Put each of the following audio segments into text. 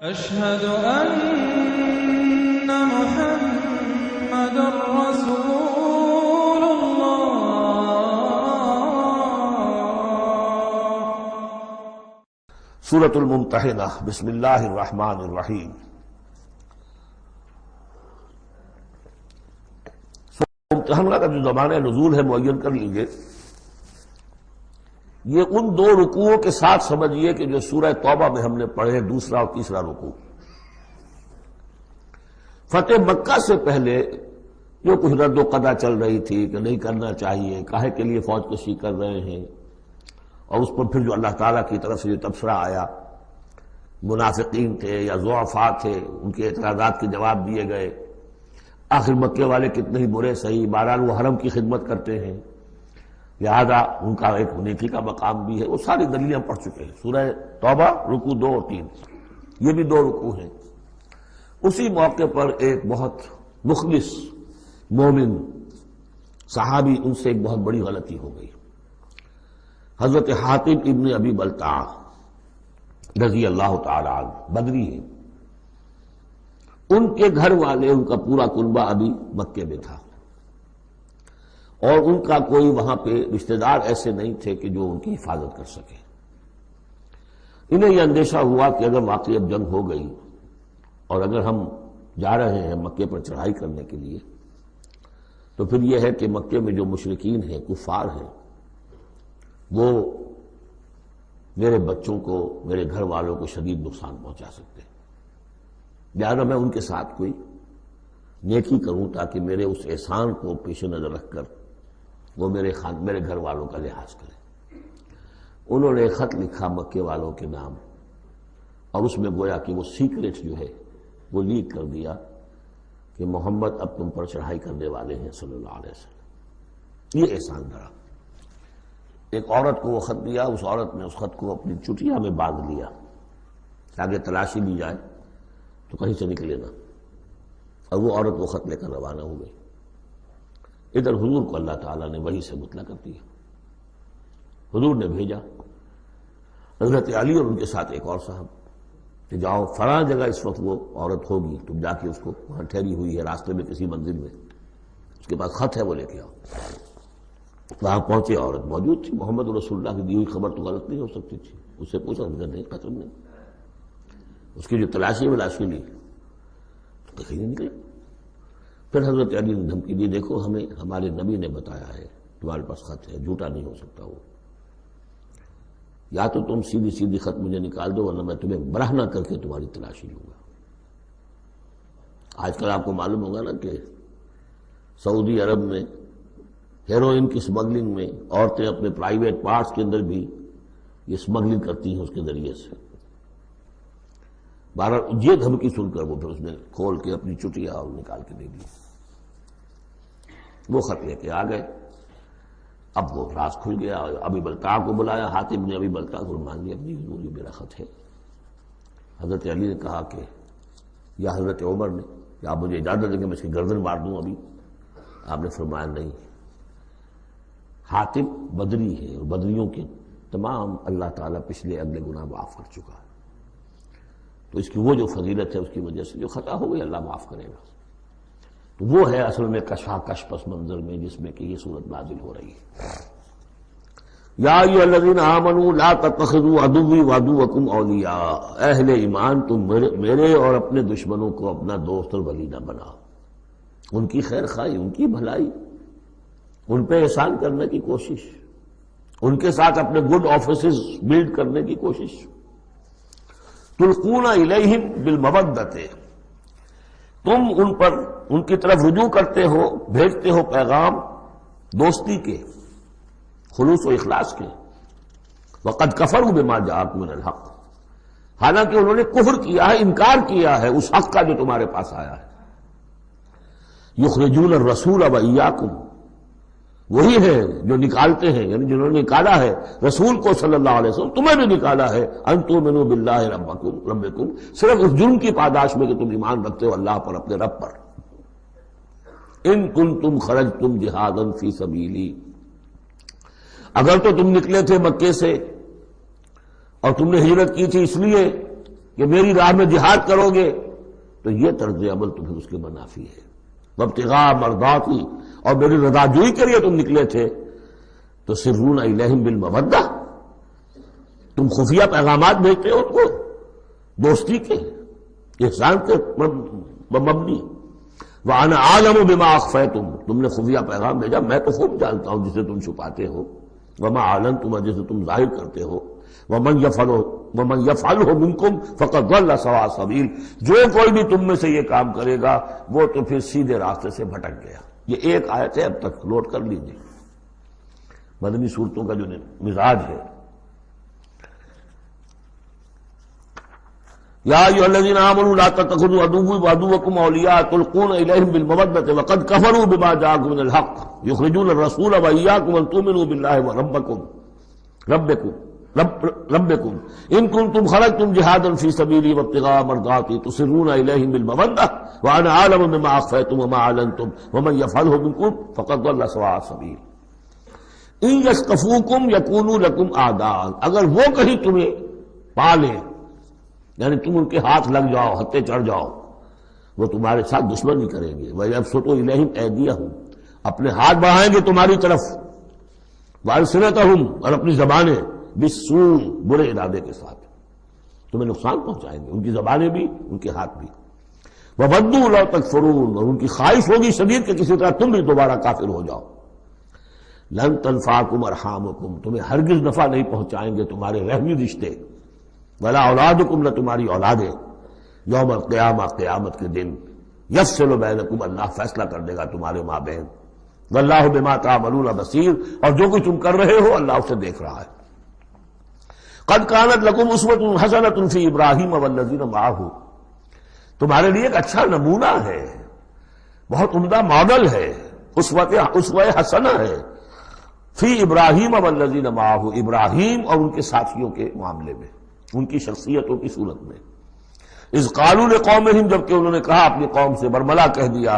أشهد أن محمد رسول الله. سورۃ الممتحنہ، بسم اللہ الرحمن الرحیم۔ ممتحنہ کا جو زمانہ نزول ہے معین کر لیجئے، یہ ان دو رکوعوں کے ساتھ سمجھیے کہ جو سورہ توبہ میں ہم نے پڑھے، دوسرا اور تیسرا رکوع۔ فتح مکہ سے پہلے جو کچھ رد و قدا چل رہی تھی کہ نہیں کرنا چاہیے، کاہے کے لیے فوج کشی کر رہے ہیں، اور اس پر پھر جو اللہ تعالیٰ کی طرف سے جو تبصرہ آیا، منافقین تھے یا ضعفاء تھے، ان کے اعتراضات کے جواب دیے گئے۔ آخر مکے والے کتنے ہی برے صحیح، بہرحال وہ حرم کی خدمت کرتے ہیں، لہذا ان کا ایک نیکی کا مقام بھی ہے، وہ ساری دلیلاں پڑھ چکے ہیں۔ سورہ توبہ رکوع 2 اور 3، یہ بھی 2 رکوع ہیں۔ اسی موقع پر ایک بہت مخلص مومن صحابی، ان سے ایک بہت بڑی غلطی ہو گئی۔ حضرت حاطب ابن ابی بلتع رضی اللہ تعالی عنہ بدری ہیں، ان کے گھر والے، ان کا پورا کنبہ ابھی مکے میں تھا، اور ان کا کوئی وہاں پہ رشتہ دار ایسے نہیں تھے کہ جو ان کی حفاظت کر سکے۔ انہیں یہ اندیشہ ہوا کہ اگر واقعی اب جنگ ہو گئی اور اگر ہم جا رہے ہیں مکے پر چڑھائی کرنے کے لیے، تو پھر یہ ہے کہ مکے میں جو مشرکین ہیں، کفار ہیں، وہ میرے بچوں کو، میرے گھر والوں کو شدید نقصان پہنچا سکتے ہیں، لہٰذا میں ان کے ساتھ کوئی نیکی کروں تاکہ میرے اس احسان کو پیش نظر رکھ کر وہ میرے گھر والوں کا لحاظ کریں۔ انہوں نے ایک خط لکھا مکے والوں کے نام، اور اس میں گویا کہ وہ سیکریٹ جو ہے وہ لیک کر دیا کہ محمد اب تم پر چڑھائی کرنے والے ہیں صلی اللہ علیہ وسلم۔ یہ احسان دھرا۔ ایک عورت کو وہ خط دیا، اس عورت نے اس خط کو اپنی چٹیا میں باندھ لیا تاکہ تلاشی لی جائے تو کہیں سے نکلے نہ، اور وہ عورت وہ خط لے کر روانہ ہو گئی۔ ادھر حضور کو اللہ تعالیٰ نے وحی سے مطلع کر دیا۔ حضور نے بھیجا حضرت علی اور ان کے ساتھ ایک اور صاحب کہ جاؤ فلاں جگہ اس وقت وہ عورت ہوگی، تم جا کے اس کو وہاں ٹھہری ہوئی ہے راستے میں کسی منزل میں، اس کے پاس خط ہے، وہ لے کے آؤ۔ وہاں پہنچے، عورت موجود تھی، محمد رسول اللہ کی دی ہوئی خبر تو غلط نہیں ہو سکتی تھی۔ اس سے پوچھا، نہیں قتل نہیں۔ اس کی جو تلاشی لی تو کہیں نہیں نکلے۔ پھر حضرت علی نے دھمکی دی، دیکھو ہمیں ہمارے نبی نے بتایا ہے تمہارے پاس خط ہے، جھوٹا نہیں ہو سکتا وہ، یا تو تم سیدھی سیدھی خط مجھے نکال دو ورنہ میں تمہیں برہنہ کر کے تمہاری تلاشی لوں گا۔ آج کل آپ کو معلوم ہوگا نا کہ سعودی عرب میں ہیروئن کی سمگلنگ میں عورتیں اپنے پرائیویٹ پارٹس کے اندر بھی یہ سمگلنگ کرتی ہیں اس کے ذریعے سے۔ بہرحال یہ دھمکی سن کر وہ پھر اس نے کھول کے اپنی چٹیا اور نکال کے دے دی، وہ خط لے کے آ گئے۔ اب وہ راز کھل گیا، ابی بلتع کو بلایا، حاطب نے ابی بلتع کو مان لیا، اپنی حضور یہ میرا خط ہے۔ حضرت علی نے کہا کہ، یا حضرت عمر نے کہ آپ مجھے اجازت دیں کہ میں اس کی گردن مار دوں ابھی؟ آپ نے فرمایا نہیں، حاطب بدری ہے، اور بدریوں کے تمام اللہ تعالیٰ پچھلے اگلے گناہ معاف کر چکا ہے، تو اس کی وہ جو فضیلت ہے اس کی وجہ سے جو خطا ہو گئی اللہ معاف کرے گا۔ تو وہ ہے اصل میں کشاکش پس منظر میں جس میں کہ یہ صورت نازل ہو رہی ہے۔ یا ایھا الذین آمنوا لا تتخذوا عدوی وعدوکم اولیاء، اہل ایمان تم میرے اور اپنے دشمنوں کو اپنا دوست اور ولی نہ بناؤ۔ ان کی خیر خواہی، ان کی بھلائی، ان پہ احسان کرنے کی کوشش، ان کے ساتھ اپنے گڈ آفیسز بلڈ کرنے کی کوشش۔ تلقون الیہم بالمودۃ، تم ان پر ان کی طرف رجوع کرتے ہو، بھیجتے ہو پیغام دوستی کے، خلوص و اخلاص کے۔ وقد کفروا بما جاءکم من الحق، حالانکہ انہوں نے کفر کیا ہے، انکار کیا ہے اس حق کا جو تمہارے پاس آیا ہے۔ یخرجون الرسول وایاکم، وہی ہے جو نکالتے ہیں، یعنی جنہوں نے نکالا ہے رسول کو صلی اللہ علیہ وسلم، تمہیں بھی نکالا ہے، ان تؤمنوا باللہ ربکم، صرف اس جرم کی پاداش میں کہ تم ایمان رکھتے ہو اللہ پر، اپنے رب پر۔ ان کنتم خرجتم جہادا فی سبیلی، اگر تو تم نکلے تھے مکے سے اور تم نے ہجرت کی تھی اس لیے کہ میری راہ میں جہاد کرو گے تو یہ طرز عمل تو پھر اس کے منافی ہے. وابتغاء مرضاتی، اور میری رضا جوئی کے لیے تم نکلے تھے تو سرون الیہم بالمودہ، تم خفیہ پیغامات بھیجتے ہو ان کو دوستی کے، احسان کے مبنی. وَأَنَا أَعْلَمُ بِمَا أَخْفَيْتُمْ، تم نے خفیہ پیغام بھیجا، میں تو خوب جانتا ہوں جسے تم چھپاتے ہو. وَمَا أَعْلَنْتُمْ، جسے تم ظاہر کرتے ہو. وَمَنْ يَفْعَلْهُ مِنْكُمْ فَقَدْ ضَلَّ سَوَاءَ السَّبِيلِ، جو کوئی بھی تم میں سے یہ کام کرے گا وہ تو پھر سیدھے راستے سے بھٹک گیا. یہ ایک آیت ہے، اب تک نوٹ کر لیجیے. مدنی صورتوں کا جو مزاج ہے. یا ایھا الذین آمنوا لا تتخذوا عدوی وعدوکم اولیاء تلقون الیہم بالمودۃ وقد کفروا بما جاءکم من الحق یخرجون الرسول وایاکم ان تؤمنوا باللہ ربکم ان کنتم خرجتم جہادا فی سبیلی وابتغاء مرضاتی تسرون الیہم بالمودۃ وانا اعلم بما اخفیتم وما اعلنتم ومن یفعلہ منکم فقد ضل سواء السبیل. ان یثقفوکم یکونوا لکم اعداء، اگر وہ کہیں تمہیں پالیں یعنی تم ان کے ہاتھ لگ جاؤ، ہتھے چڑھ جاؤ، وہ تمہارے ساتھ دشمنی کریں گے. وَيَبْسُطُوا إِلَيْهِمْ أَيْدِيَهُمْ، اپنے ہاتھ بڑھائیں گے تمہاری طرف. وَأَلْسِنَتَهُمْ، اور اپنی زبانیں بِالسُّوءِ، برے ارادے کے ساتھ تمہیں نقصان پہنچائیں گے، ان کی زبانیں بھی ان کے ہاتھ بھی. وَوَدُّوا لَوْ تَكْفُرُونَ، اور ان کی خواہش ہوگی شدید کہ کسی طرح تم بھی دوبارہ کافر ہو جاؤ. لَن تَنفَعَكُمْ أَرْحَامُكُمْ، تمہیں ہرگز نفع نہیں پہنچائیں گے تمہارے رحمی رشتے. ولا اولادکم، نہ تمہاری اولادیں. یوم القیامہ، قیامت کے دن. یفصل بینکم، اللہ فیصلہ کر دے گا تمہارے مابین. واللہ بما تعملون بصیر، اور جو کچھ تم کر رہے ہو اللہ اسے دیکھ رہا ہے. قد کانت لکم اسوۃ حسنۃ فی ابراہیم والذین معہ، تمہارے لیے ایک اچھا نمونہ ہے، بہت عمدہ ماڈل ہے، اسوہ حسنہ ہے. فی ابراہیم والذین معہ، ابراہیم اور ان کے ساتھیوں کے معاملے میں، ان کی شخصیتوں کی صورت میں. اذ قالوا لقومہم، جبکہ انہوں نے کہا اپنی قوم سے، برملا کہہ دیا،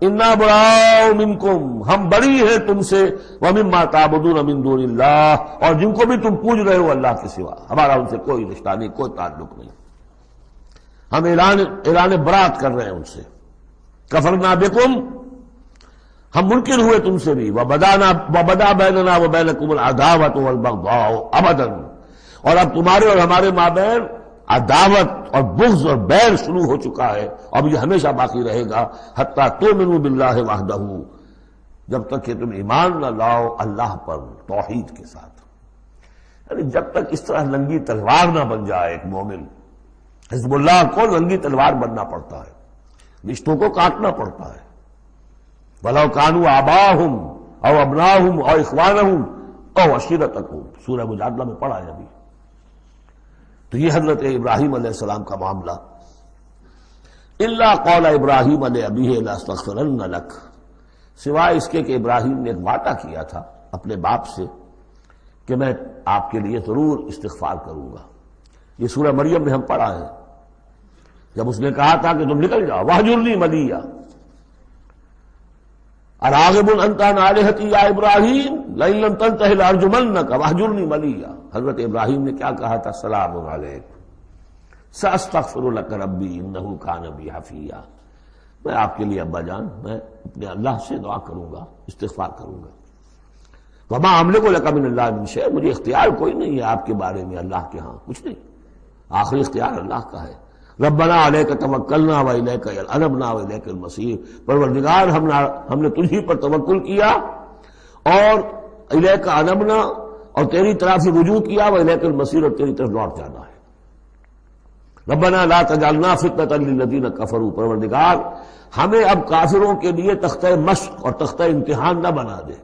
انا براء منکم، ہم بری ہیں تم سے، ومما تعبدون من دون اللہ، اور جن کو بھی تم پوج رہے ہو اللہ کے سوا، ہمارا ان سے کوئی رشتہ نہیں، کوئی تعلق نہیں. ہم اعلان برات کر رہے ہیں ان سے. کفرنا بکم، ہم منکر ہوئے تم سے بھی. وبدا بیننا وبینکم العداوۃ والبغضاء ابدا، اور اب تمہارے اور ہمارے مابین عداوت اور بغض اور بیل شروع ہو چکا ہے، اب یہ ہمیشہ باقی رہے گا. حتی تؤمنوا باللہ وحدہ، جب تک کہ تم ایمان نہ لاؤ اللہ پر توحید کے ساتھ. یعنی جب تک اس طرح ننگی تلوار نہ بن جائے ایک مومن. حزب اللہ کو ننگی تلوار بننا پڑتا ہے، رشتوں کو کاٹنا پڑتا ہے. وَلَوْ كَانُوا آبَاءَهُمْ أَوْ أَبْنَاءَهُمْ أَوْ إِخْوَانَهُمْ أَوْ عَشِيرَتَهُمْ، سورہ مجادلہ میں پڑھا ہے ابھی. تو یہ حضرت ابراہیم علیہ السلام کا معاملہ. إِلَّا قَالَ إِبْرَاهِيمَ لِأَبِيهِ لَأَسْتَغْفِرَنَّ لَكَ، سوائے اس کے کہ ابراہیم نے ایک وعدہ کیا تھا اپنے باپ سے کہ میں آپ کے لیے ضرور استغفار کروں گا. یہ سورہ مریم میں ہم پڑھا ہے، جب اس نے کہا تھا کہ تم نکل جاؤ. وَاهْجُرْنِي مَلِيًّا اراغب انت عن آلہتی یا ابراہیم لئن لم تنتہ لارجمنک واہجرنی ملیا. حضرت ابراہیم نے کیا کہا تھا؟ سلام علیک ساستغفر لک ربی انہ کان بی حفیا، میں آپ کے لیے ابا جان میں اپنے اللہ سے دعا کروں گا، استغفار کروں گا. وما املک لک من اللہ من شیء، مجھے اختیار کوئی نہیں ہے آپ کے بارے میں اللہ کے ہاں، کچھ نہیں، آخری اختیار اللہ کا ہے. ربنا علیک توکلنا والیک انبنا والیک المصیر، پروردگار ہم نے تجھی پر توکل کیا اور الیک انبنا، اور تیری طرف رجوع کیا، والیک المصیر، اور تیری طرف لوٹ جانا ہے. ربنا لا تجعلنا فتنۃ للذین کفروا، پروردگار ہمیں اب کافروں کے لیے تختہ مشق اور تختہ امتحان نہ بنا دے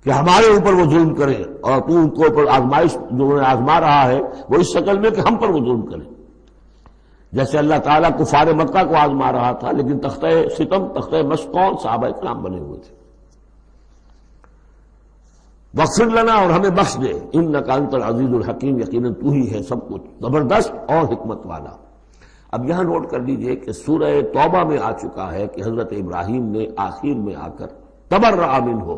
کہ ہمارے اوپر وہ ظلم کرے، اور تو ان کو اوپر آزمائش جو انہیں آزما رہا ہے وہ اس شکل میں کہ ہم پر وہ ظلم کرے. جیسے اللہ تعالیٰ کفار مکہ کو آزما رہا تھا، لیکن تختہ ستم تختہ مشق کون؟ صحابہ کرام بنے ہوئے تھے. واغفر لنا، اور ہمیں بخش دے، انک انت العزیز الحکیم، یقیناً تو ہی ہے سب کچھ زبردست اور حکمت والا. اب یہاں نوٹ کر لیجئے کہ سورہ توبہ میں آ چکا ہے کہ حضرت ابراہیم نے آخر میں آ کر تبرأ منہ،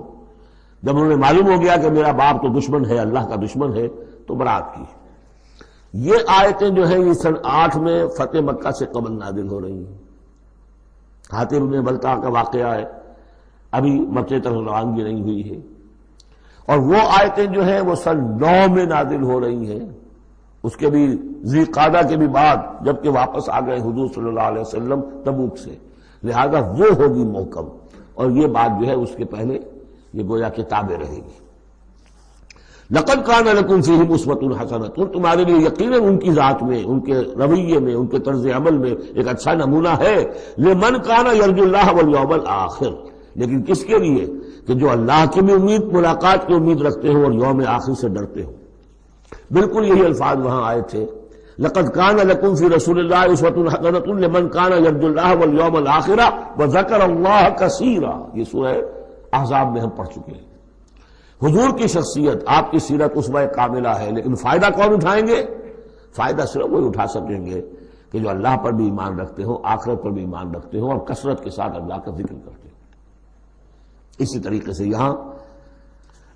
جب انہوں نے معلوم ہو گیا کہ میرا باپ تو دشمن ہے، اللہ کا دشمن ہے، تو برات کی. یہ آیتیں جو ہیں یہ سن 8 میں فتح مکہ سے قبل نازل ہو رہی ہیں. حاطب بن بلتع کا واقعہ ہے، ابھی مکے طرف روانگی نہیں ہوئی ہے. اور وہ آیتیں جو ہیں وہ سن 9 میں نازل ہو رہی ہیں، اس کے بھی ذی قعدہ کے بھی بعد، جبکہ واپس آ گئے حضور صلی اللہ علیہ وسلم تبوک سے. لہذا وہ ہوگی محکم، اور یہ بات جو ہے اس کے پہلے یہ گویا کتابیں رہے گی. لقد کان لکم فیہم اسوۃ حسنۃ، تمہارے لیے یقیناً ان کی ذات میں، ان کے رویے میں، ان کے طرز عمل میں ایک اچھا نمونہ ہے. لمن کان یرجو اللہ والیوم الآخر، لیکن کس کے لیے؟ کہ جو اللہ کی بھی ملاقات کی امید رکھتے ہو اور یوم آخر سے ڈرتے ہو. بالکل یہی الفاظ وہاں آئے تھے. لقد کان لکم فی رسول اللہ اسوۃ حسنۃ لمن کان یرجو اللہ والیوم الآخر وذکر اللہ کثیرا. یہ سورہ احزاب میں ہم پڑھ چکے ہیں. حضور کی شخصیت، آپ کی سیرت اسوہ کاملہ ہے، لیکن فائدہ کون اٹھائیں گے؟ فائدہ صرف وہی اٹھا سکیں گے کہ جو اللہ پر بھی ایمان رکھتے ہو، آخرت پر بھی ایمان رکھتے ہو، اور کثرت کے ساتھ اللہ کا ذکر کرتے ہو. اسی طریقے سے یہاں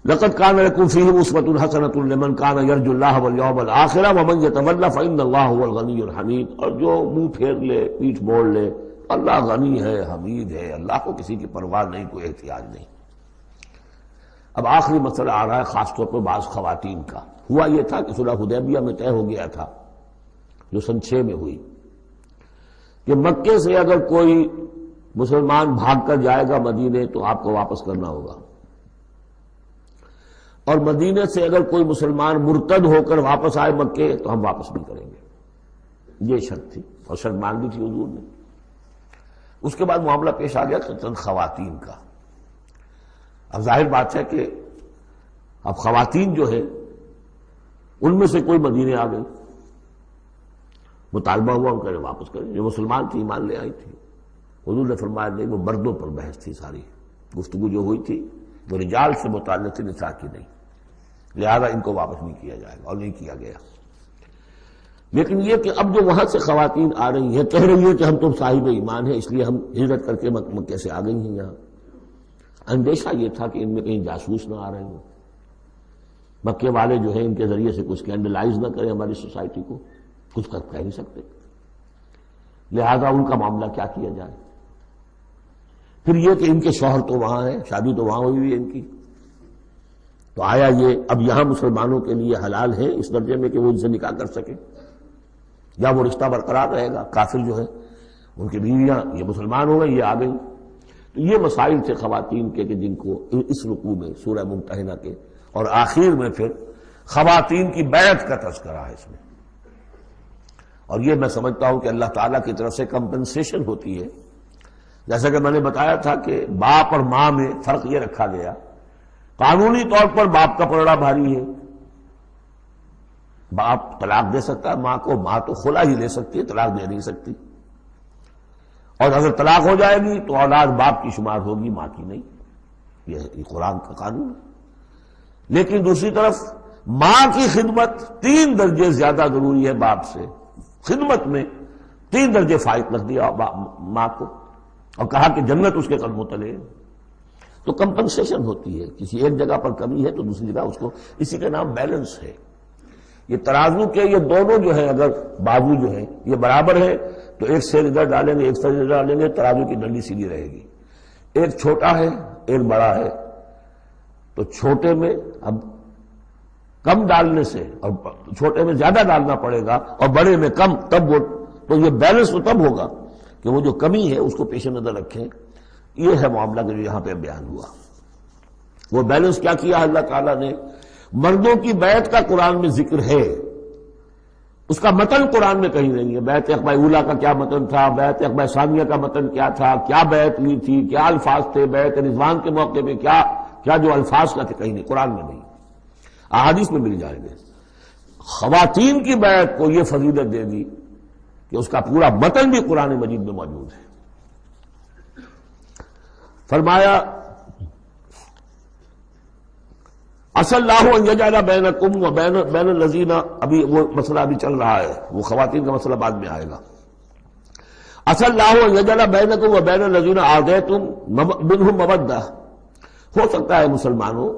لقد کان لکم فیہم اسوۃ حسنۃ لمن کان یرجو اللہ والیوم الآخر ومن یتول فإن اللہ هو الغنی الحمید. اور جو منہ پھیر لے، پیٹھ موڑ لے، اللہ غنی ہے، حمید ہے، اللہ کو کسی کی پرواہ نہیں، کوئی احتیاج نہیں. اب آخری مسئلہ آ رہا ہے خاص طور پر بعض خواتین کا. ہوا یہ تھا کہ صلح حدیبیہ میں طے ہو گیا تھا، جو سن 6 میں ہوئی، کہ مکے سے اگر کوئی مسلمان بھاگ کر جائے گا مدینے تو آپ کو واپس کرنا ہوگا، اور مدینے سے اگر کوئی مسلمان مرتد ہو کر واپس آئے مکے تو ہم واپس نہیں کریں گے. یہ شرط تھی، اور شرط مان لی تھی حضور نے. اس کے بعد معاملہ پیش آ گیا چند خواتین کا. اب ظاہر بات ہے کہ اب خواتین جو ہے ان میں سے کوئی مدینے آ گئی، مطالبہ ہوا ان کا واپس کریں. جو مسلمان تھی ایمان لے آئی تھی. حضور نے فرمایا نہیں، وہ مردوں پر بحث تھی، ساری گفتگو جو ہوئی تھی وہ رجال سے متعلق تھی، نساء کی نہیں، لہذا ان کو واپس نہیں کیا جائے گا، اور نہیں کیا گیا. لیکن یہ کہ اب جو وہاں سے خواتین آ رہی ہیں، کہہ رہی ہیں کہ ہم تو صاحب ایمان ہیں، اس لیے ہم ہجرت کر کے مکے سے آ گئی ہیں یہاں. اندیشہ یہ تھا کہ ان میں کہیں جاسوس نہ آ رہے ہوں، مکے والے جو ہیں ان کے ذریعے سے کچھ اسکینڈلائز نہ کریں ہماری سوسائٹی کو، کچھ کہہ نہیں سکتے، لہذا ان کا معاملہ کیا کیا جائے. پھر یہ کہ ان کے شوہر تو وہاں ہیں، شادی تو وہاں ہوئی ہوئی ہے ان کی، تو آیا یہ اب یہاں مسلمانوں کے لیے حلال ہے اس درجے میں کہ وہ ان سے نکاح کر سکیں، یا وہ رشتہ برقرار رہے گا؟ کافر جو ہے ان کی بیویاں یہ مسلمان ہو گئی، یہ آ گئی. تو یہ مسائل تھے خواتین کے کہ جن کو اس رکوع میں سورہ ممتحنہ کے اور آخر میں پھر خواتین کی بیعت کا تذکرہ ہے اس میں. اور یہ میں سمجھتا ہوں کہ اللہ تعالیٰ کی طرف سے کمپنسیشن ہوتی ہے. جیسا کہ میں نے بتایا تھا کہ باپ اور ماں میں فرق یہ رکھا گیا، قانونی طور پر باپ کا پلڑا بھاری ہے، باپ طلاق دے سکتا ہے ماں کو، ماں تو خلا ہی لے سکتی ہے، طلاق دے نہیں سکتی. اور اگر طلاق ہو جائے گی تو اولاد باپ کی شمار ہوگی، ماں کی نہیں. یہ قرآن کا قانون ہے. لیکن دوسری طرف ماں کی خدمت 3 درجے زیادہ ضروری ہے باپ سے. خدمت میں 3 درجے فائق رکھ دیا ماں کو، اور کہا کہ جنت اس کے قدموں تلے. تو کمپنسیشن ہوتی ہے، کسی ایک جگہ پر کمی ہے تو دوسری جگہ اس کو، اسی کا نام بیلنس ہے. یہ ترازو کے یہ دونوں جو ہیں، اگر بازو جو ہیں یہ برابر ہے تو ایک سیر ادھر ڈالیں گے، ایک سیر ادھر ڈالیں گے، ترازو کی ڈنڈی سیدھی رہے گی. ایک چھوٹا ہے ایک بڑا ہے تو چھوٹے میں اب کم ڈالنے سے، اور چھوٹے میں زیادہ ڈالنا پڑے گا اور بڑے میں کم، تب وہ تو یہ بیلنس تو تب ہوگا کہ وہ جو کمی ہے اس کو پیش نظر رکھیں. یہ ہے معاملہ جو یہاں پہ بیان ہوا. وہ بیلنس کیا کیا اللہ تعالیٰ نے؟ مردوں کی بیعت کا قرآن میں ذکر ہے، اس کا متن قرآن میں کہیں نہیں ہے. بیعت عقبہ اولیٰ کا کیا متن تھا، بیعت عقبہ ثانیہ کا متن کیا تھا، کیا بیعت لی تھی، کیا الفاظ تھے، بیعت رضوان کے موقع پہ کیا جو الفاظ کا تھے، کہیں نہیں، قرآن میں نہیں، احادیث میں مل جائیں گے. خواتین کی بیعت کو یہ فضیلت دے دی کہ اس کا پورا متن بھی قرآن مجید میں موجود ہے. فرمایا اصل اللہ ان یجعل بینکم و بین الذین، ابھی وہ مسئلہ ابھی چل رہا ہے، وہ خواتین کا مسئلہ بعد میں آئے گا. اصل اللہ ان یجعل بینکم و بین الذین عادیتم منہم مودہ. ہو سکتا ہے مسلمانوں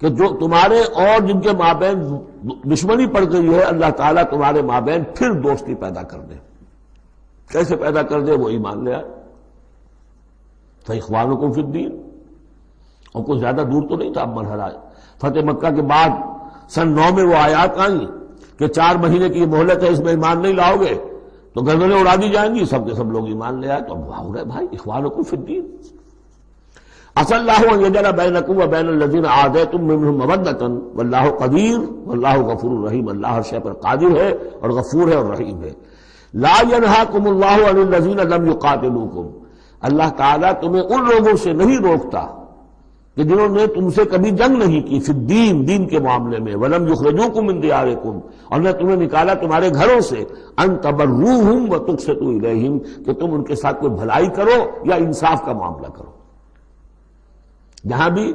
کہ جو تمہارے اور جن کے مابین دشمنی پڑ گئی ہے اللہ تعالیٰ تمہارے مابین پھر دوستی پیدا کر دے. کیسے پیدا کر دے؟ وہ ایمان لے آئے. فَإِخْوَانُكُمْ فِي الدِّينِ. اور کوئی زیادہ دور تو نہیں تھا اب مرحلہ. فتح مکہ کے بعد سن 9 میں وہ آیات آئیں کہ 4 مہینے کی مہلت ہے، اس میں ایمان نہیں لاؤ گے تو گردنیں اڑا دی جائیں گی. سب کے سب لوگ ایمان لے آئے. تو اب ہو گئے بھائی اخوانکم فی الدین. عسى الله ان يجعل بينكم وبين الذين عاديتم منهم مودة والله قدير والله غفور رحیم. اللہ ہر شے پر قادر ہے اور غفور ہے اور رحیم ہے. لا ينهاكم الله عن الذين لم يقاتلوكم. اللہ تعالیٰ تمہیں ان لوگوں سے نہیں روکتا کہ جنہوں نے تم سے کبھی جنگ نہیں کی فی الدین، دین کے معاملے میں. ولم يخرجوكم من دياركم. اور نہ تمہیں نکالا تمہارے گھروں سے. ان تبروهم وتقسطوا اليهم. کہ تم ان کے ساتھ کوئی بھلائی کرو یا انصاف کا معاملہ کرو. یہاں بھی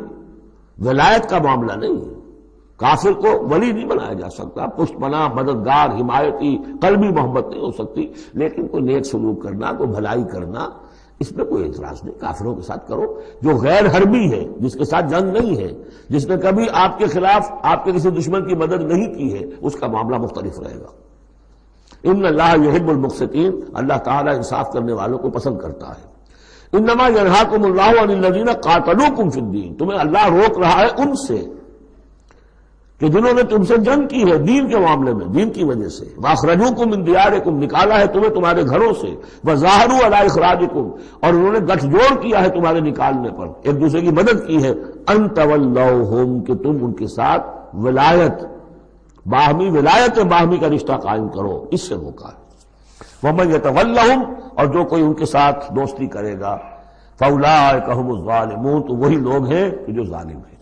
ولایت کا معاملہ نہیں ہے. کافر کو ولی نہیں بنایا جا سکتا، پشت پناہ، مددگار، حمایتی، قلبی محبت نہیں ہو سکتی، لیکن کوئی نیک سلوک کرنا، کوئی بھلائی کرنا، اس میں کوئی اعتراض نہیں. کافروں کے ساتھ کرو. جو غیر حربی ہے، جس کے ساتھ جنگ نہیں ہے، جس نے کبھی آپ کے خلاف آپ کے کسی دشمن کی مدد نہیں کی ہے، اس کا معاملہ مختلف رہے گا. ان اللہ یحب المقسطین. اللہ تعالیٰ انصاف کرنے والوں کو پسند کرتا ہے. انما ینہاکم اللہ عن الذین قاتلوکم فی الدین. تمہیں اللہ روک رہا ہے ان سے کہ جنہوں نے تم سے جنگ کی ہے دین کے معاملے میں، دین کی وجہ سے. واخرجوکم من دیارکم. نکالا ہے تمہیں تمہارے گھروں سے. وظاہروا علی اخراجکم. اور انہوں نے گٹھ جوڑ کیا ہے تمہارے نکالنے پر، ایک دوسرے کی مدد کی ہے. ان تولوہم. کہ تم ان کے ساتھ ولایت، باہمی ولایت، باہمی کا رشتہ قائم کرو، اس سے روکا ہے. وَمَن يَتَوَلَّهُمْ. اور جو کوئی ان کے ساتھ دوستی کرے گا فَأُولَٰئِكَ هُمُ الظَّالِمُونَ. تو وہی لوگ ہیں کہ جو ظالم ہیں.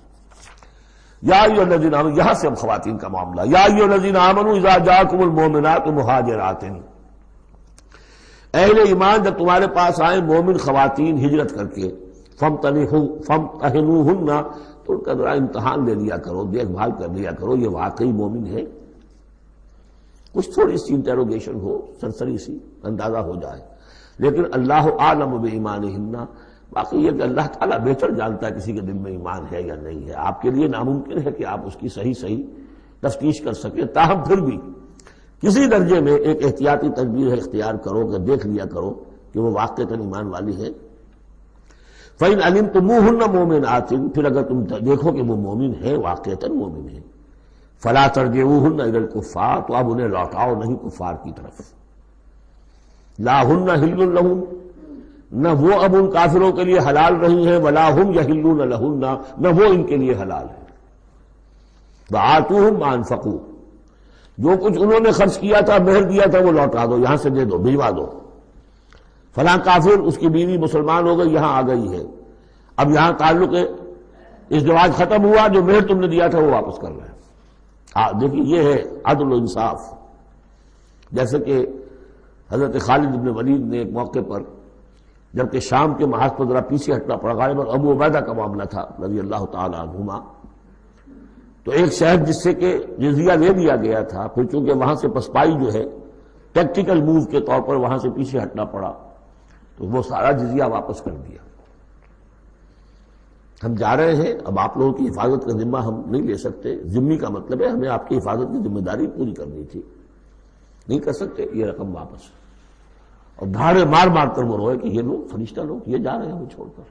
یا ایھا الذین آمنوا. یہاں سے اب خواتین کا معاملہ. یا ایھا الذین آمنوا اذا جاءکم المؤمنات مہاجرات. اہل ایمان جب تمہارے پاس آئیں مومن خواتین ہجرت کر کے، فامتحنوہن. تو ان کا ذرا امتحان لے لیا کرو، دیکھ بھال کر لیا کرو یہ واقعی مومن ہے. کچھ تھوڑی سی انٹروگیشن ہو، سرسری سی اندازہ ہو جائے. لیکن اللہ اعلم بایمانہن. باقی یہ کہ اللہ تعالیٰ بہتر جانتا ہے کسی کے دل میں ایمان ہے یا نہیں ہے. آپ کے لیے ناممکن ہے کہ آپ اس کی صحیح تفتیش کر سکیں. تاہم پھر بھی کسی درجے میں ایک احتیاطی تدبیر اختیار کرو کہ دیکھ لیا کرو کہ وہ واقعتاً ایمان والی ہے. فَإِنْ عَلِمْتُمُوهُنَّ مُؤْمِنَاتٍ. پھر اگر تم دیکھو کہ وہ مومن ہے، واقعتاً مومن ہے، فَلَا تَرْجِعُوهُنَّ إِلَى الْكُفَّارِ. تو اب انہیں لوٹاؤ نہیں کفار کی طرف. لَا هُنَّ حِلٌّ لَهُمْ. نہ وہ اب ان کافروں کے لیے حلال رہی ہیں، وَلَا هُمْ يَحِلُّونَ لَهُنَّ. نہ وہ ان کے لیے حلال ہے. وَآتُوهُمْ مَا أَنفَقُوا. جو کچھ انہوں نے خرچ کیا تھا، مہر دیا تھا، وہ لوٹا دو، یہاں سے دے دو، بھجوا دو. فلاں کافر، اس کی بیوی مسلمان ہو گئی، یہاں آ گئی ہے، اب یہاں تعلق ازدواج ختم ہوا، جو مہر تم نے دیا تھا وہ واپس کر رہے ہیں. دیکھیے یہ ہے عدل و انصاف. جیسے کہ حضرت خالد بن ولید نے ایک موقع پر، جبکہ شام کے محاذ پر ذرا پیچھے ہٹنا پڑا، غالباً ابو عبیدہ کا معاملہ تھا رضی اللہ تعالی عنہما، تو ایک شہر جس سے کہ جزیہ لے لیا گیا تھا، پھر چونکہ وہاں سے پسپائی جو ہے ٹیکٹیکل موو کے طور پر وہاں سے پیچھے ہٹنا پڑا، تو وہ سارا جزیہ واپس کر دیا. ہم جا رہے ہیں، اب آپ لوگوں کی حفاظت کا ذمہ ہم نہیں لے سکتے. ذمہ کا مطلب ہے ہمیں آپ کی حفاظت کی ذمہ داری پوری کرنی تھی، نہیں کر سکتے، یہ رقم واپس. اور دھاڑے مار مار کر وہ روئے کہ یہ لوگ فرشتہ لوگ یہ جا رہے ہیں ہمیں چھوڑ کر.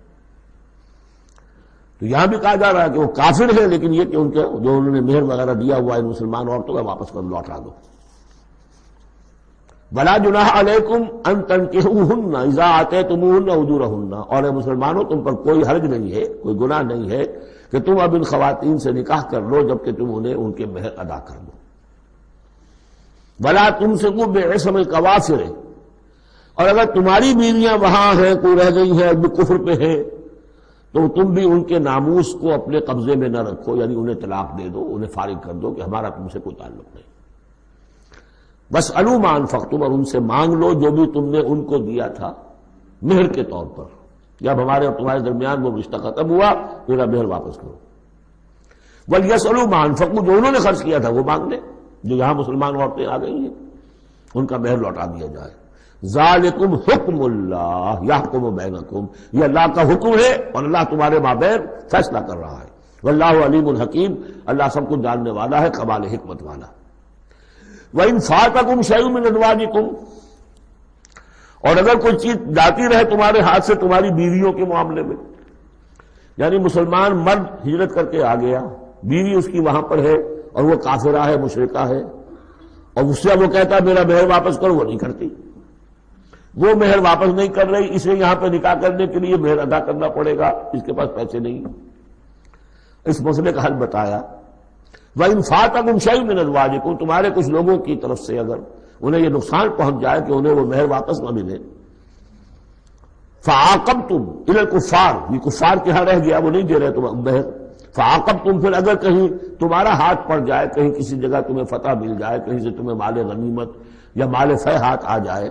تو یہاں بھی کہا جا رہا ہے کہ وہ کافر ہے، لیکن یہ کہ ان کے جو انہوں نے مہر وغیرہ دیا ہوا ہے مسلمان عورتوں کا واپس کر لوٹا دو. وَلَا جُنَاحَ عَلَيْكُمْ أَن تَنكِحُوهُنَّ إِذَا آتَيْتُمُوهُنَّ أُجُورَهُنَّ. اور اے مسلمانوں تم پر کوئی حرج نہیں ہے، کوئی گناہ نہیں ہے کہ تم اب ان خواتین سے نکاح کر لو جبکہ تم انہیں ان کے مہر ادا کر دو. وَلَا تُمْسِكُوا بِعِصْمِ الْكَوَافِرِ. اور اگر تمہاری بیویاں وہاں ہیں، کوئی رہ گئی ہیں، اب کفر پہ ہیں، تو تم بھی ان کے ناموس کو اپنے قبضے میں نہ رکھو، یعنی انہیں طلاق دے دو، انہیں فارغ کر دو کہ ہمارا تم سے کوئی تعلق نہیں. بس علو ما انفقتم. اور ان سے مانگ لو جو بھی تم نے ان کو دیا تھا مہر کے طور پر. جب ہمارے اور تمہارے درمیان وہ رشتہ ختم ہوا، میرا مہر واپس کرو. وَلْيَسْأَلُوا مَا أَنفَقُوا. جو انہوں نے خرچ کیا تھا وہ مانگ لیں. جو یہاں مسلمان عورتیں آ گئی ہیں ان کا مہر لوٹا دیا جائے. ذالکم حکم اللہ یحکم بینکم. یہ اللہ کا حکم ہے اور اللہ تمہارے مابین فیصلہ کر رہا ہے. واللہ علیم الحکیم، اللہ سب کچھ جاننے والا ہے، کمال حکمت والا۔ وَإِنْ فَاتَكُمْ شَيْءٌ مِّنْ أَزْوَاجِكُمْ، اور اگر کوئی چیز جاتی رہے تمہارے ہاتھ سے تمہاری بیویوں کے معاملے میں، یعنی مسلمان مرد ہجرت کر کے آ گیا، بیوی اس کی وہاں پر ہے اور وہ کافرہ ہے، مشرکہ ہے، اور اس سے وہ کہتا ہے میرا مہر واپس کرو، وہ نہیں کرتی، وہ مہر واپس نہیں کر رہی، اسے یہاں پہ نکاح کرنے کے لیے مہر ادا کرنا پڑے گا، اس کے پاس پیسے نہیں۔ اس مسئلے کا حل بتایا، وَإِنْ فَاتَكُمْ شَيْءٌ مِّنْ أَزْوَاجِكُمْ، تمہارے کچھ لوگوں کی طرف سے اگر انہیں یہ نقصان پہنچ جائے کہ انہیں وہ مہر واپس نہ ملے، فَعَاقَبْتُمْ إِلَى الْكُفَّارِ، یہ کفار کے ہاں رہ گیا، وہ نہیں دے رہے تم مہر، فَعَاقَبْتُمْ، پھر اگر کہیں تمہارا ہاتھ پڑ جائے، کہیں کسی جگہ تمہیں فتح مل جائے، کہیں سے تمہیں مال غنیمت یا مال فہ ہاتھ آ جائے،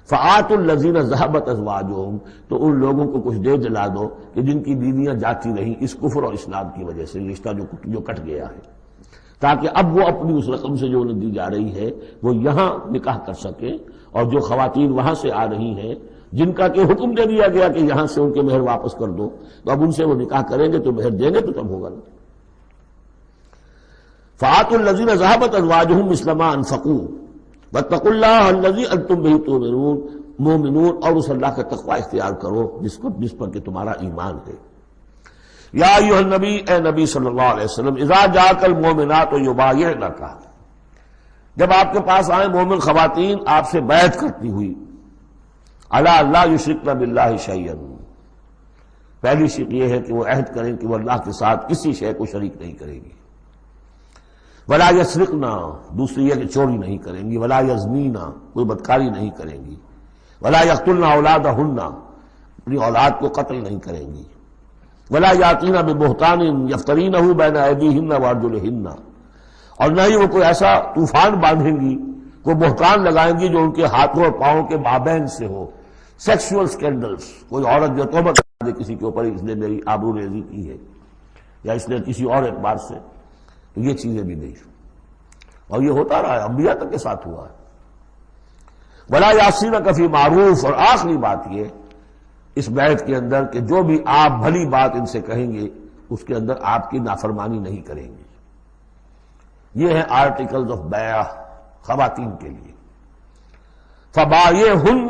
فَآتُوا الَّذِينَ ذَهَبَتْ أَزْوَاجُهُمْ، تو ان لوگوں کو کچھ دے دلا دو کہ جن کی بیویاں جاتی رہیں اس کفر اور اسلام کی وجہ سے، رشتہ جو کٹ گیا ہے، تاکہ اب وہ اپنی اس رقم سے جو انہیں دی جا رہی ہے وہ یہاں نکاح کر سکیں، اور جو خواتین وہاں سے آ رہی ہیں جن کا کہ حکم دے دیا گیا کہ یہاں سے ان کے مہر واپس کر دو، تو اب ان سے وہ نکاح کریں گے تو مہر دیں گے تو تب ہوگا نا۔ فَآتُوا الَّذِينَ ذَهَبَتْ أَزْوَاجُهُمْ مِثْلَ مَا أَنفَقُوا وَاتَّقُوا اللَّهَ الَّذِي أَنتُم بِهِ مؤمنون، اور اس اللہ کا تقوی اختیار کرو جس پر کہ تمہارا ایمان ہے۔ یا ایھا النبی، اے نبی صلی اللہ علیہ وسلم، اذا جاءک المؤمنات یبایعنک، جب آپ کے پاس آئیں مومن خواتین آپ سے بیعت کرتی ہوئی، علی اللہ یشرکن باللہ شیئا، پہلی شرط یہ ہے کہ وہ عہد کریں کہ وہ اللہ کے ساتھ کسی شے کو شریک نہیں کریں گی، ولا یسرقن، دوسری یہ کہ چوری نہیں کریں گی، ولا یزنین، کوئی بدکاری نہیں کریں گی، ولا یقتلن اولادہن، اپنی اولاد کو قتل نہیں کریں گی، ولا یاتین ببہتان یفترینہ بین ایدیہن وارجلہن، اور نہ ہی وہ کوئی ایسا طوفان باندھیں گی، کوئی بہتان لگائیں گی جو ان کے ہاتھوں اور پاؤں کے مابین سے ہو، سیکسول سکینڈلز، کوئی عورت جو توبہ کر دے کسی کے اوپر اس نے میری آبرو ریزی کی ہے یا اس نے کسی اور اعتبار سے، تو یہ چیزیں بھی نہیں، اور یہ ہوتا رہا ہے، انبیاء تک کے ساتھ ہوا ہے۔ ولا یعصینک فی معروف، اور آخری بات یہ اس بیعت کے اندر کہ جو بھی آپ بھلی بات ان سے کہیں گے اس کے اندر آپ کی نافرمانی نہیں کریں گے۔ یہ ہے آرٹیکلز آف بیعہ خواتین کے لیے۔ فبایعہن،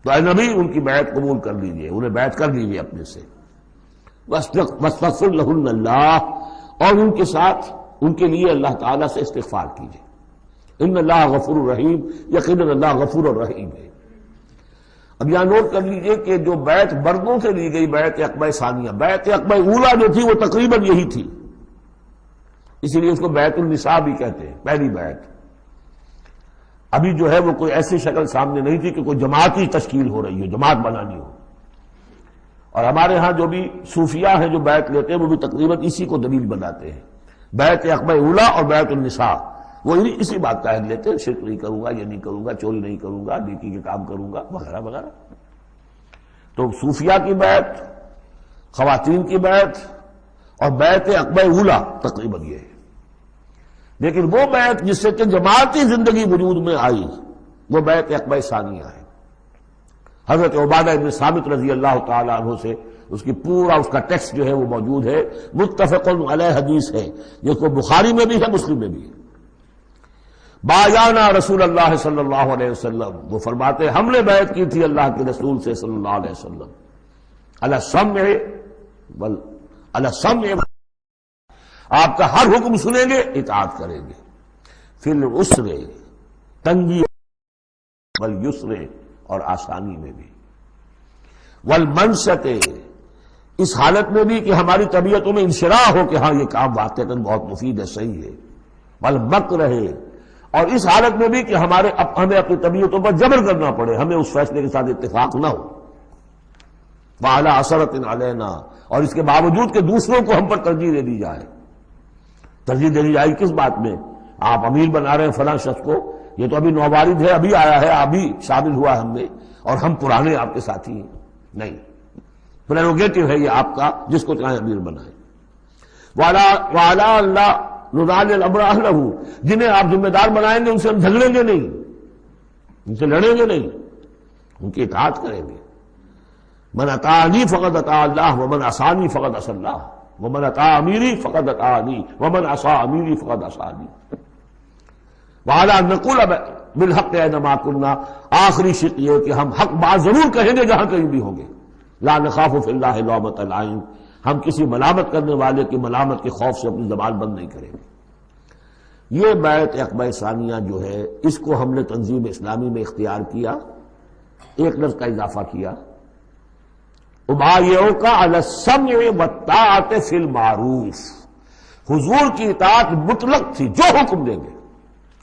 تو اے نبی ان کی بیعت قبول کر لیجئے، انہیں بیعت کر لیجئے اپنے سے، واستغفر لہن اللہ، اور ان کے ساتھ ان کے لیے اللہ تعالیٰ سے استغفار کیجئے، ان اللہ غفور الرحیم، یقیناً اللہ غفور الرحیم ہے۔ اب یہاں نوٹ کر لیجئے کہ جو بیعت مردوں سے لی گئی بیعت عقبہ ثانیہ، بیعت عقبہ اولیٰ جو تھی وہ تقریباً یہی تھی، اسی لیے اس کو بیعت النساء بھی کہتے ہیں، پہلی بیعت۔ ابھی جو ہے وہ کوئی ایسی شکل سامنے نہیں تھی کہ کوئی جماعت کی تشکیل ہو رہی ہو، جماعت بنانی ہو، اور ہمارے ہاں جو بھی صوفیاء ہیں جو بیعت لیتے ہیں وہ بھی تقریباً اسی کو دلیل بناتے ہیں، بیعت عقبہ اولیٰ اور بیعت النساء، وہ اسی بات کا عہد لیتے ہیں، شرک نہیں کروں گا، یہ نہیں کروں گا، چوری نہیں کروں گا، نیکی کے کام کروں گا، وغیرہ وغیرہ۔ تو صوفیاء کی بیعت، خواتین کی بیعت اور بیعت عقبہ اولیٰ تقریباً یہ ہے۔ لیکن وہ بیعت جس سے کہ جماعتی زندگی وجود میں آئی وہ بیعت عقبہ ثانیہ ہے۔ حضرت عبادہ بن ثابت رضی اللہ تعالیٰ عنہ سے اس کی پورا اس کا ٹیکسٹ جو ہے وہ موجود ہے، متفق علیہ حدیث ہے، جس کو بخاری میں بھی ہے مسلم میں بھی ہے۔ بایعنا رسول اللہ صلی اللہ علیہ وسلم، وہ فرماتے ہم نے بیعت کی تھی اللہ کے رسول سے صلی اللہ علیہ وسلم، علی السمع، آپ کا ہر حکم سنیں گے، اطاعت کریں گے، فی العسر، تنگی، والیسر، اور آسانی میں بھی، والمنشط، اس حالت میں بھی کہ ہماری طبیعتوں میں انشراح ہو کہ ہاں یہ کام واقعتاً بہت مفید ہے، صحیح ہے، والمکر، اور اس حالت میں بھی کہ ہمیں اپنی طبیعتوں پر جبر کرنا پڑے، ہمیں اس فیصلے کے ساتھ اتفاق نہ ہو، وعلی اثرۃ علینا، اور اس کے باوجود کہ دوسروں کو ہم پر ترجیح دے دی جائے۔ ترجیح دے دی جائے کس بات میں؟ آپ امیر بنا رہے ہیں فلاں شخص کو، یہ تو ابھی نوبارد ہے، ابھی آیا ہے، ابھی شامل ہوا ہم میں، اور ہم پرانے آپ کے ساتھی ہیں، نہیں، پریروگیٹو ہے یہ آپ کا، جس کو چاہے امیر بنائیں۔ وعلی اللہ نضال الامر اہلہ، جنہیں آپ ذمہ دار بنائیں گے ان سے ہم جھگڑیں گے نہیں، ان سے لڑیں گے نہیں، ان کی اطاعت کریں گے۔ من اطاعنی فقد اطاع اللہ ومن عصانی فقد عصی اللہ، ومن اطاع امیری فقد اطاعنی ومن عصى امیری فقد عصانی وعلی ان نقول بالحق اینما کنا، آخری شق یہ کہ ہم حق بات ضرور کہیں گے جہاں کہیں بھی ہوں گے، لا نخاف فی اللہ لومۃ لائم، ہم کسی ملامت کرنے والے کی ملامت کے خوف سے اپنی زبان بند نہیں کریں گے۔ یہ بیعت عقبہ ثانیہ جو ہے اس کو ہم نے تنظیم اسلامی میں اختیار کیا، ایک لفظ کا اضافہ کیا، ابایعک علی السمع والطاعۃ فی المعروف، حضور کی اطاعت مطلق تھی، جو حکم دیں گے،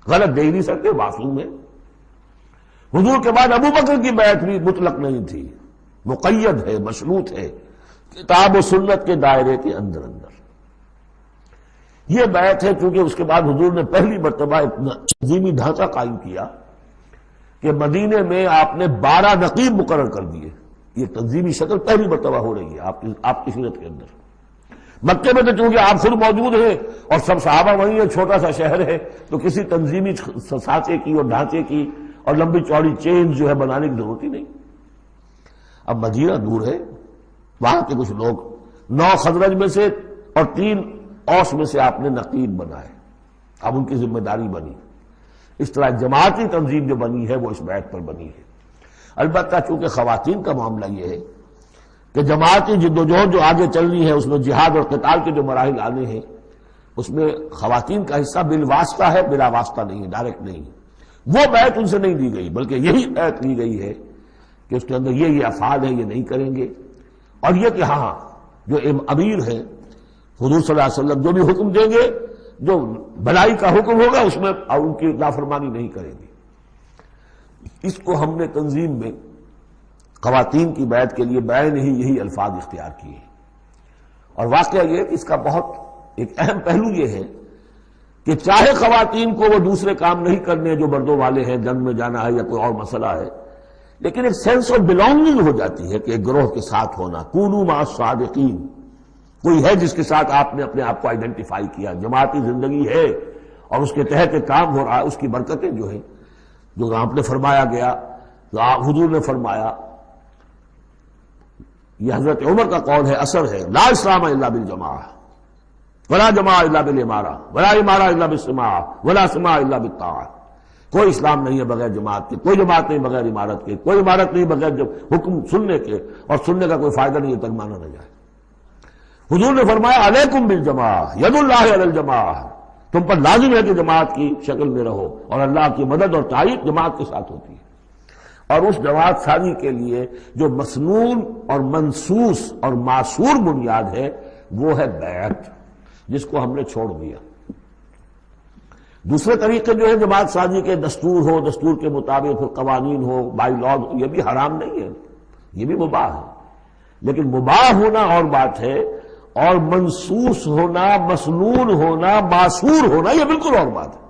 غلط دے نہیں سکتے معصوم ہے۔ حضور کے بعد ابو بکر کی بیعت بھی مطلق نہیں تھی، مقید ہے، مشروط ہے، کتاب و سنت کے دائرے کے اندر اندر۔ یہ بیعت ہے کیونکہ اس کے بعد حضور نے پہلی مرتبہ ایک تنظیمی ڈھانچہ قائم کیا کہ مدینے میں آپ نے 12 نقیب مقرر کر دیے۔ یہ تنظیمی شکل پہلی مرتبہ ہو رہی ہے آپ کی سیرت کے اندر۔ مکے میں تو چونکہ آپ خود موجود ہیں اور سب صحابہ وہیں ہیں، چھوٹا سا شہر ہے، تو کسی تنظیمی سانچے کی اور ڈھانچے کی اور لمبی چوڑی چین جو ہے بنانے کی ضرورت ہی نہیں۔ اب مدینہ دور ہے، وہاں کے کچھ لوگ 9 خزرج میں سے اور 3 اوس میں سے آپ نے نقیب بنائے، اب ان کی ذمہ داری بنی۔ اس طرح جماعتی تنظیم جو بنی ہے وہ اس بیعت پر بنی ہے۔ البتہ چونکہ خواتین کا معاملہ یہ ہے کہ جماعتی جدوجہد جو آگے چلنی ہے اس میں جہاد اور قتال کے جو مراحل آنے ہیں اس میں خواتین کا حصہ بالواسطہ ہے، بلا واسطہ نہیں ہے، ڈائریکٹ نہیں ہے۔ وہ بیعت ان سے نہیں دی گئی بلکہ یہی بیعت لی گئی ہے کہ اس کے اندر یہ افعال ہیں، یہ نہیں کریں گے، اور یہ کہ ہاں جو امیر ہے حضور صلی اللہ علیہ وسلم جو بھی حکم دیں گے، جو بھلائی کا حکم ہوگا اس میں ان کی نافرمانی نہیں کریں گے۔ اس کو ہم نے تنظیم میں خواتین کی بیعت کے لیے بعین ہی یہی الفاظ اختیار کیے، اور واقعہ یہ کہ اس کا بہت ایک اہم پہلو یہ ہے کہ چاہے خواتین کو وہ دوسرے کام نہیں کرنے جو مردوں والے ہیں، جنگ میں جانا ہے یا کوئی اور مسئلہ ہے، لیکن ایک سینس آف بلانگنگ ہو جاتی ہے کہ ایک گروہ کے ساتھ ہونا، کونوا مع الصادقین، کوئی ہے جس کے ساتھ آپ نے اپنے آپ کو آئیڈینٹیفائی کیا، جماعتی زندگی ہے اور اس کے تحت ایک کام ہو رہا ہے، اس کی برکتیں جو ہیں جو آپ نے فرمایا گیا، جو حضور نے فرمایا، یہ حضرت عمر کا قول ہے، اثر ہے، لا اسلام الا بالجماعہ ولا جماعہ الا بالامارہ ولا امارہ الا بالسماع ولا سماع الا بالطاعہ۔ کوئی اسلام نہیں ہے بغیر جماعت کے، کوئی جماعت نہیں بغیر عمارت کے، کوئی عمارت نہیں بغیر جب حکم سننے کے، اور سننے کا کوئی فائدہ نہیں ہے تک مانا نہ جائے۔ حضور نے فرمایا علیکم بالجماعہ ید اللہ علی الجماعہ، تم پر لازم ہے کہ جماعت کی شکل میں رہو، اور اللہ کی مدد اور تائید جماعت کے ساتھ ہوتی ہے۔ اور اس جماعت سازی کے لیے جو مسنون اور منصوص اور معصور بنیاد ہے وہ ہے بیعت، جس کو ہم نے چھوڑ دیا۔ دوسرے طریقے جو ہے جماعت سازی کے، دستور ہو، دستور کے مطابق پھر قوانین ہو، بائی لا، یہ بھی حرام نہیں ہے، یہ بھی مباح ہے، لیکن مباح ہونا اور بات ہے، اور منصوص ہونا، مسنون ہونا، معصور ہونا یہ بالکل اور بات ہے،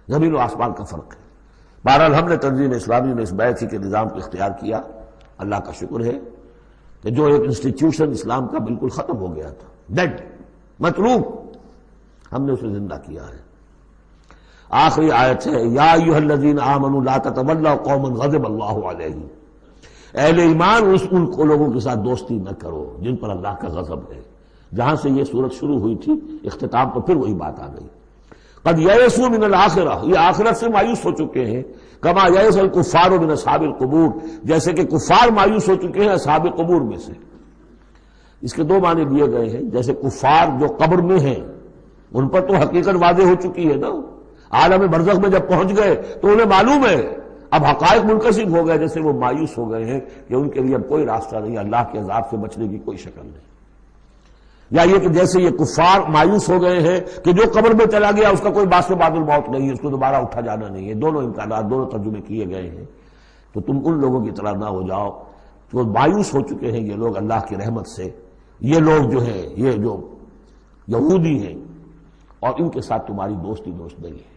زمین و آسمان کا فرق ہے۔ بہرحال ہم نے تنظیم اسلامی میں اس بیعت کے نظام کو اختیار کیا، اللہ کا شکر ہے کہ جو ایک انسٹیٹیوشن اسلام کا بالکل ختم ہو گیا تھا، ڈیڈ، مطلوب، ہم نے اسے زندہ کیا ہے۔ آخری آیت ہے، یا ایھا الذین آمنوا لا تتولوا قوما غضب اللہ علیہم، اہل ایمان ان کو لوگوں کے ساتھ دوستی نہ کرو جن پر اللہ کا غضب ہے۔ جہاں سے یہ صورت شروع ہوئی تھی اختتام پر پھر وہی بات آ گئی، قد یئسوا من الآخرہ، یہ آخرت سے مایوس ہو چکے ہیں، کما یئس الکفار من اصحاب القبور، جیسے کہ کفار مایوس ہو چکے ہیں اصحاب قبور میں سے۔ اس کے 2 معنی دیے گئے ہیں، جیسے کفار جو قبر میں ہیں ان پر تو حقیقت واضح ہو چکی ہے نا، عالم برزخ میں جب پہنچ گئے تو انہیں معلوم ہے، اب حقائق منکشف ہو گئے، جیسے وہ مایوس ہو گئے ہیں کہ ان کے لیے اب کوئی راستہ نہیں، اللہ کے عذاب سے بچنے کی کوئی شکل نہیں۔ یا یہ کہ جیسے یہ کفار مایوس ہو گئے ہیں کہ جو قبر میں چلا گیا اس کا کوئی باعث بعد الموت نہیں ہے، اس کو دوبارہ اٹھا جانا نہیں ہے، دونوں امکانات، دونوں ترجمے کیے گئے ہیں، تو تم ان لوگوں کی طرح نہ ہو جاؤ جو مایوس ہو چکے ہیں یہ لوگ اللہ کی رحمت سے۔ یہ لوگ جو ہیں، یہ جو یہودی ہیں، اور ان کے ساتھ تمہاری دوستی نہیں ہے۔